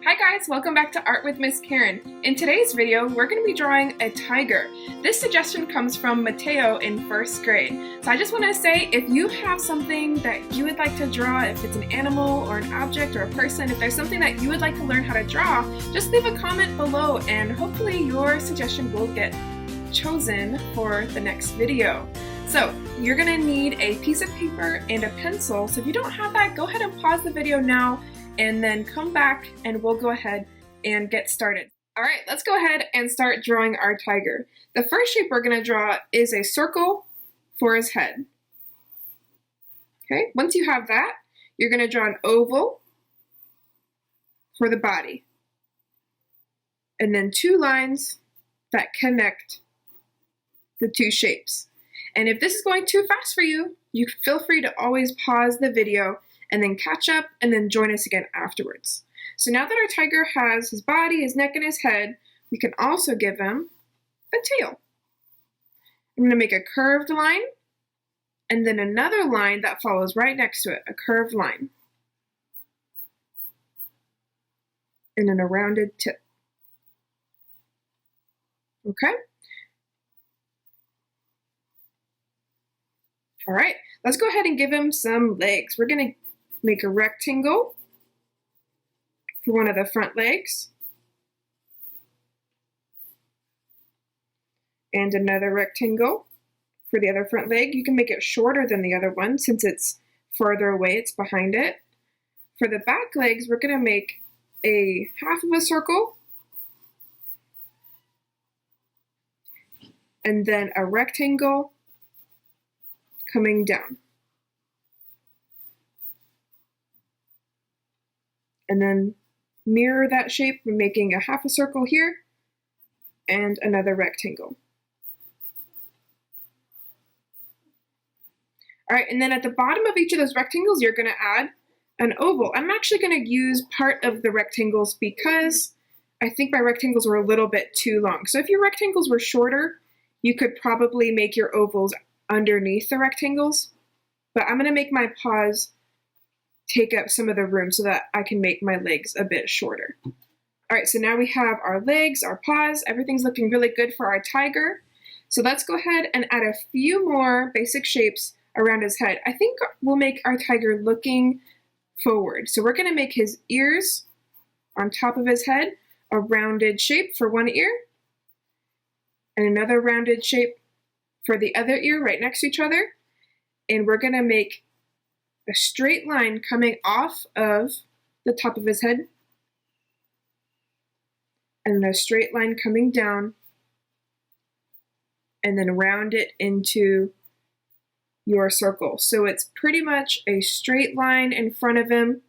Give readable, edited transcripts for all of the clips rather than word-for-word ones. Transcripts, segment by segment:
Hi guys, welcome back to Art with Miss Karen. In today's video, we're going to be drawing a tiger. This suggestion comes from Mateo in first grade. So I just want to say, if you have something that you would like to draw, if it's an animal or an object or a person, if there's something that you would like to learn how to draw, just leave a comment below and hopefully your suggestion will get chosen for the next video. So you're going to need a piece of paper and a pencil. So if you don't have that, go ahead and pause the video now and then come back and we'll go ahead and get started. All right, let's go ahead and start drawing our tiger. The first shape we're going to draw is a circle for his head. Okay, once you have that, you're going to draw an oval for the body. And then two lines that connect the two shapes. And if this is going too fast for you, you feel free to always pause the video and then catch up and then join us again afterwards. So now that our tiger has his body, his neck, and his head, we can also give him a tail. I'm going to make a curved line and then another line that follows right next to it, a curved line. And then a rounded tip. Okay? All right, let's go ahead and give him some legs. We're going to make a rectangle for one of the front legs. And another rectangle for the other front leg. You can make it shorter than the other one since it's farther away, it's behind it. For the back legs, we're going to make a half of a circle and then a rectangle coming down. And then mirror that shape by making a half a circle here and another rectangle. All right, and then at the bottom of each of those rectangles, you're going to add an oval. I'm actually going to use part of the rectangles because I think my rectangles were a little bit too long. So if your rectangles were shorter, you could probably make your ovals underneath the rectangles, but I'm going to make my paws take up some of the room so that I can make my legs a bit shorter. All right, so now we have our legs, our paws, everything's looking really good for our tiger. So let's go ahead and add a few more basic shapes around his head. I think we'll make our tiger looking forward. So we're going to make his ears on top of his head, a rounded shape for one ear, and another rounded shape for the other ear right next to each other. And we're going to make a straight line coming off of the top of his head and a straight line coming down and then round it into your circle. So it's pretty much a straight line in front of him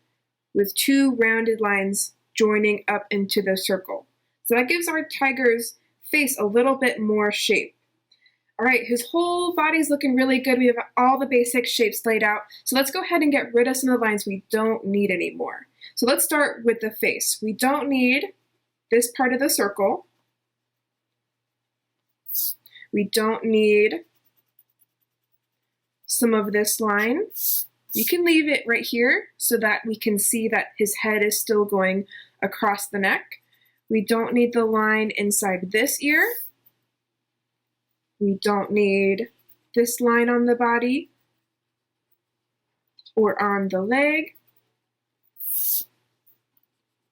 with two rounded lines joining up into the circle. So that gives our tiger's face a little bit more shape. All right, his whole body's looking really good. We have all the basic shapes laid out. So let's go ahead and get rid of some of the lines we don't need anymore. So let's start with the face. We don't need this part of the circle. We don't need some of this line. You can leave it right here so that we can see that his head is still going across the neck. We don't need the line inside this ear. We don't need this line on the body or on the leg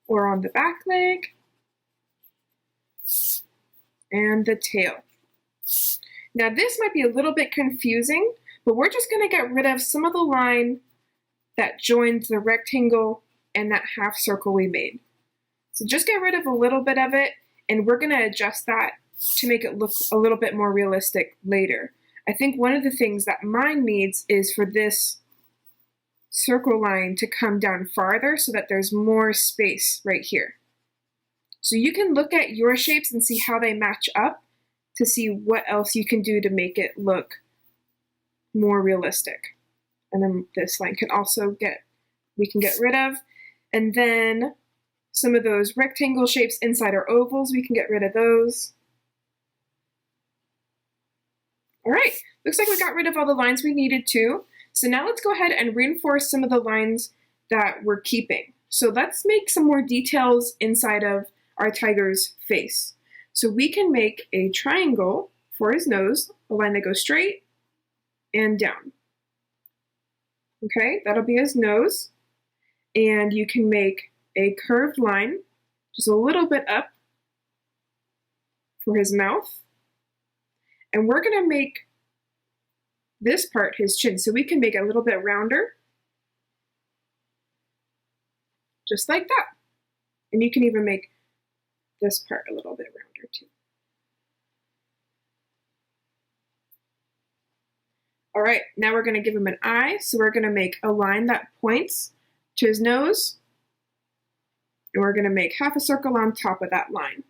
or on the back leg and the tail. Now this might be a little bit confusing, but we're just going to get rid of some of the line that joins the rectangle and that half circle we made. So just get rid of a little bit of it and we're going to adjust that to make it look a little bit more realistic later. I think one of the things that mine needs is for this circle line to come down farther so that there's more space right here. So you can look at your shapes and see how they match up to see what else you can do to make it look more realistic. And then this line can also we can get rid of. And then some of those rectangle shapes inside our ovals, we can get rid of those. All right, looks like we got rid of all the lines we needed to. So now let's go ahead and reinforce some of the lines that we're keeping. So let's make some more details inside of our tiger's face. So we can make a triangle for his nose, a line that goes straight and down. Okay, that'll be his nose. And you can make a curved line, just a little bit up for his mouth. And we're gonna make this part his chin, so we can make it a little bit rounder, just like that. And you can even make this part a little bit rounder too. All right, now we're gonna give him an eye, so we're gonna make a line that points to his nose, and we're gonna make half a circle on top of that line.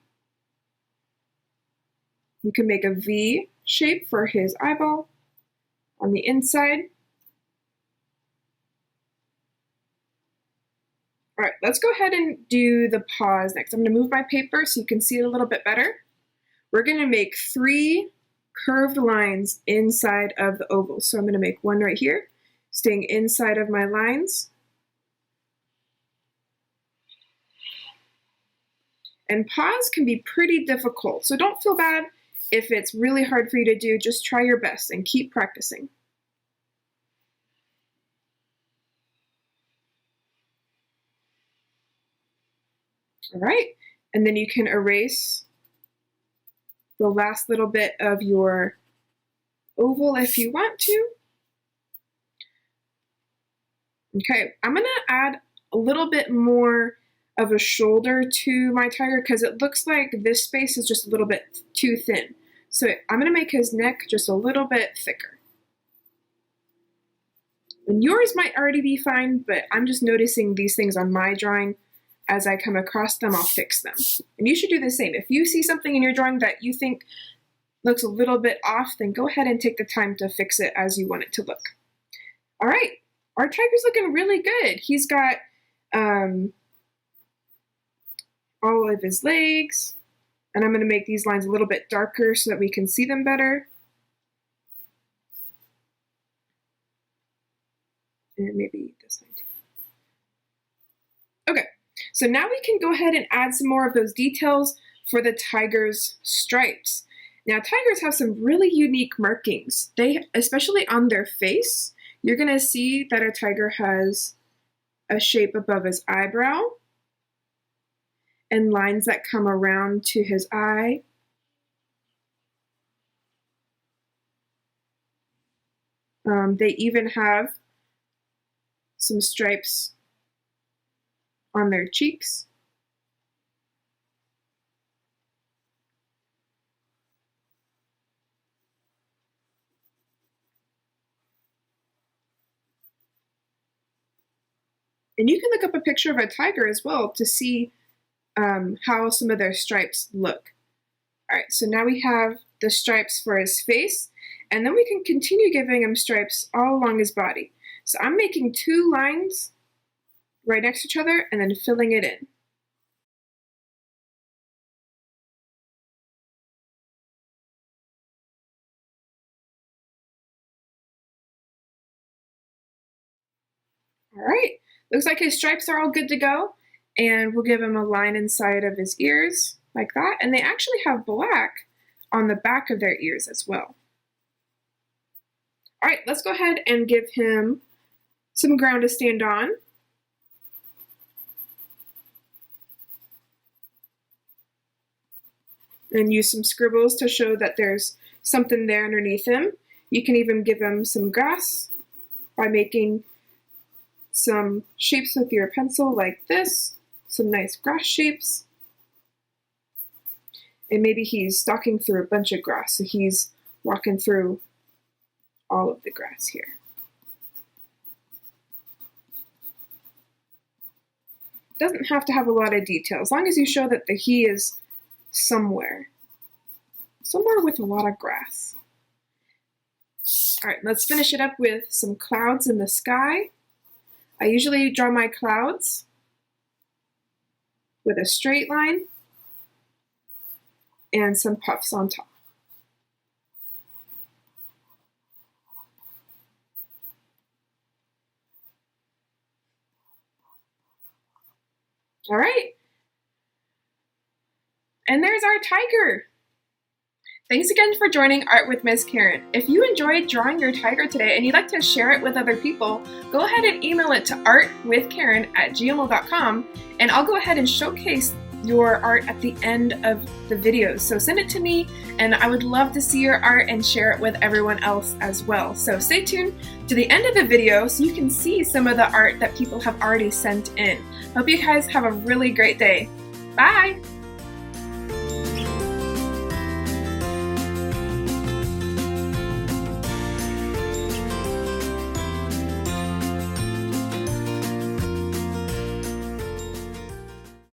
You can make a V shape for his eyeball on the inside. All right, let's go ahead and do the paws next. I'm gonna move my paper so you can see it a little bit better. We're gonna make 3 curved lines inside of the oval. So I'm gonna make one right here, staying inside of my lines. And paws can be pretty difficult, so don't feel bad if it's really hard for you to do. Just try your best and keep practicing. All right, and then you can erase the last little bit of your oval if you want to. Okay, I'm gonna add a little bit more of a shoulder to my tiger because it looks like this space is just a little bit too thin. So I'm gonna make his neck just a little bit thicker. And yours might already be fine, but I'm just noticing these things on my drawing. As I come across them, I'll fix them. And you should do the same. If you see something in your drawing that you think looks a little bit off, then go ahead and take the time to fix it as you want it to look. All right, our tiger's looking really good. He's got all of his legs, and I'm gonna make these lines a little bit darker so that we can see them better. And maybe this line too. Okay, so now we can go ahead and add some more of those details for the tiger's stripes. Now, tigers have some really unique markings. Especially on their face, you're gonna see that a tiger has a shape above his eyebrow and lines that come around to his eye. They even have some stripes on their cheeks. And you can look up a picture of a tiger as well to see how some of their stripes look. All right, so now we have the stripes for his face, and then we can continue giving him stripes all along his body. So I'm making 2 lines right next to each other and then filling it in. All right, looks like his stripes are all good to go, and we'll give him a line inside of his ears like that, and they actually have black on the back of their ears as well. All right, let's go ahead and give him some ground to stand on. And use some scribbles to show that there's something there underneath him. You can even give him some grass by making some shapes with your pencil like this, some nice grass shapes. And maybe he's stalking through a bunch of grass, so he's walking through all of the grass here. Doesn't have to have a lot of detail, as long as you show that he is somewhere with a lot of grass. All right, let's finish it up with some clouds in the sky. I usually draw my clouds with a straight line and some puffs on top. All right. And there's our tiger. Thanks again for joining Art with Miss Karen. If you enjoyed drawing your tiger today and you'd like to share it with other people, go ahead and email it to artwithkaren@gmail.com, and I'll go ahead and showcase your art at the end of the video. So send it to me, and I would love to see your art and share it with everyone else as well. So stay tuned to the end of the video so you can see some of the art that people have already sent in. Hope you guys have a really great day. Bye!